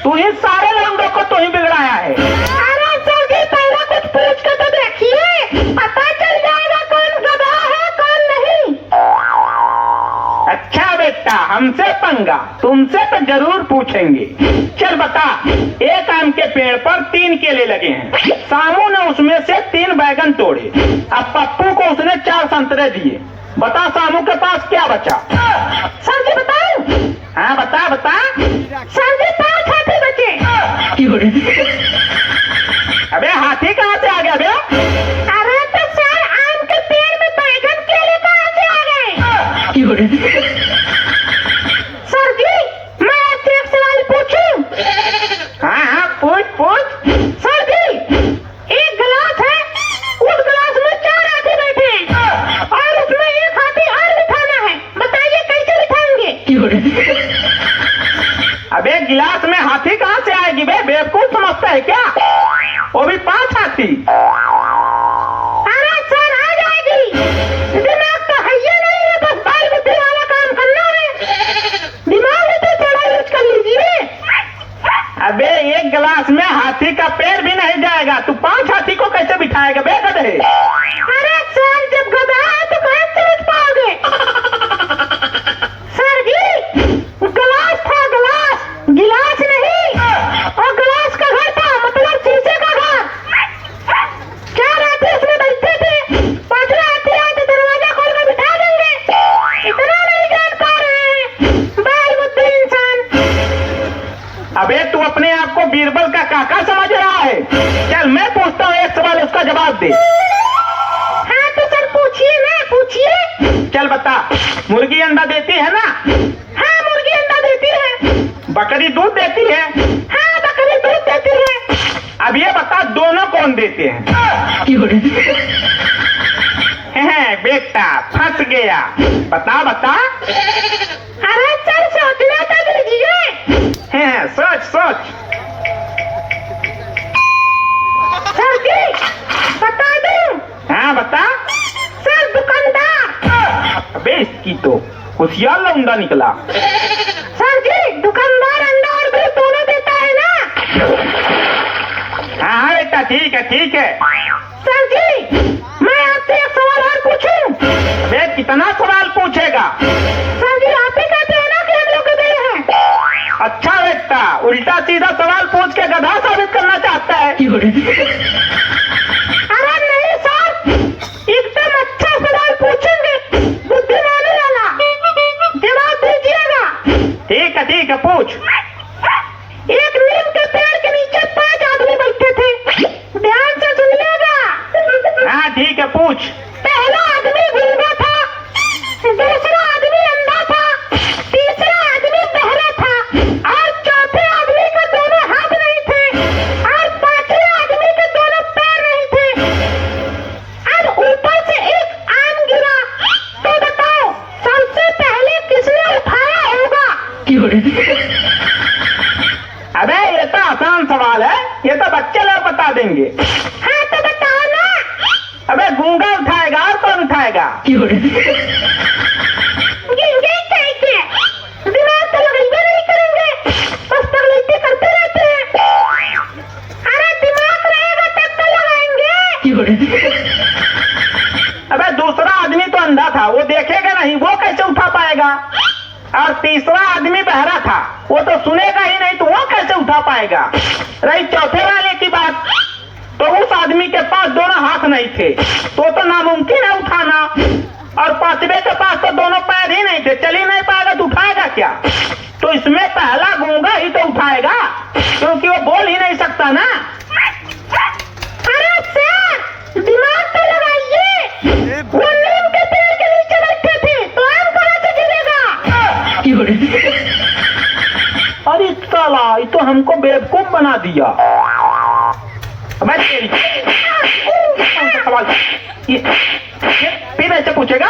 तू ही सारे लौंडों को तू ही बिगड़ाया है। अरे सर जी पहले कुछ पूछ के तो देखिए, पता चल जाएगा कौन गधा है कौन नहीं। अच्छा बेटा, हमसे पंगा, तुमसे तो जरूर पूछेंगे। चल बता, एक आम के पेड़ पर 3 केले लगे हैं। सामू ने उसमें से 3 बैगन तोड़े। अब पप्पू को उसने 4 संतरे दिए। बता सामू के पास क्या बचा? सर जी बताऊं? हाँ बता बता। सर जी 5 हाथी बचे। अबे हाथी कहाँ से आ गया बे? अरे तो सर आम के पेड़ में बैगन केले कहाँ से आ गए? सर जी मैं आपसे एक सवाल पूछूं? हाँ हाँ पूछ पूछ। सर जी एक गिलास है, उस गिलास में 4 हाथी बैठे हैं और उसमें एक हाथी और बिठाना है, बताइए कैसे बिठाएंगे? अबे गिलास में हाथी कहाँ से आएगी बे? बेवकूफ समझता है क्या? वो भी 5 हाथी। अरे सर आ जाएगी, दिमाग तो है ही नहीं है, बस बाल बुद्धि वाला काम करना है। दिमाग भी तो थोड़ा यूज कर लीजिए। अबे एक गिलास में हाथी का पैर भी नहीं जाएगा, तू 5 हाथी को कैसे बिठाएगा बे गधे? अरे सर जब गधा है तो कैसे समझ पाओगे? सर जी गिलास था, गिलास गिलास नहीं, और गिलास का घर था, मतलब शीशे का घर। 4 हाथी उसमें बैठे थे, 5वां हाथी आए तो दरवाजा खोल कर बिठा देंगे। इतना नहीं जान पा रहे हैं, बाल बुद्धि इंसान। अबे तू अपने आप को बीरबल का काका समझ रहा है? चल मैं पूछता हूँ एक सवाल, उसका जवाब दे। हाँ तो सर पूछिए ना, पूछिए। चल बता, मुर्गी अंडा देती है ना? हाँ मुर्गी अंडा देती है। बकरी दूध देती है? हाँ बकरी दूध देती है। अब ये बता दोनों कौन देते हैं? बेटा फंस गया, बता बता। अरे सर सोचना तो दीजिए। सोच सोच। सर जी बता दूं? हाँ बता। सर दुकानदार। अबे इसकी तो होशियार लौंडा निकला। सर जी दुकानदार अंडा और दूध दोनों देता है ना? हाँ हाँ बेटा ठीक है ठीक है। सर जी मैं आपसे एक सवाल और पूछूं? अबे कितना सवाल पूछेगा? सर जी आप ही कहते हो ना कि हम लोग गधे हैं। अच्छा बेटा, उल्टा सीधा सवाल पूछ के गधा साबित करना चाहता है। अरे नहीं सर, एकदम अच्छा सवाल पूछेंगे, बुद्धिमानी वाला, जवाब दीजिएगा। ठीक है पूछ। एक नीम के पेड़ के नीचे 5 आदमी बैठे थे, ध्यान से सुनिएगा। हाँ ठीक है पूछ। पहला आदमी गूंगा था, दूसरा आदमी अंधा था, तीसरा आदमी बहरा था, और चौथे आदमी के दोनों हाथ नहीं थे, और 5वें आदमी के दोनों पैर नहीं थे। अब ऊपर से एक आम गिरा, तो बताओ सबसे पहले किसने उठाया होगा? अबे ये तो आसान सवाल है, ये तो बच्चे लोग बता देंगे। हाँ तो बताओ ना। अबे गूंगा उठाएगा और कौन उठाएगा? गिंगे कैसे? दिमाग तो लगाइए नहीं करेंगे, बस तकलीफें करते रहते हैं। अरे दिमाग रहेगा तब तो लगाएंगे। अबे दूसरा आदमी तो अंधा था, वो देखेगा नहीं, वो कैसे उठा पाएगा? और तीसरा आदमी बहरा था, वो तो सुनेगा ही नहीं, तो वो कैसे उठा पाएगा? रही चौथे वाले की बात, तो उस आदमी के पास दोनों हाथ नहीं थे, तो नामुमकिन है उठाना। और 5वें के पास तो दोनों पैर ही नहीं थे, चल ही नहीं पाएगा तो उठाएगा क्या? तो इसमें पहला गूंगा ही तो उठाएगा, क्योंकि वो बोल ही नहीं सकता ना। अरे सर दिमाग तो लगाइए, वो नीम के पेड़ के नीचे बैठे थे, तो आम कहाँ से गिरेगा? अरे साला, ये तो हमको बेवकूफ बना दिया। मैं तेरी सवाल फिर ऐसे पूछेगा?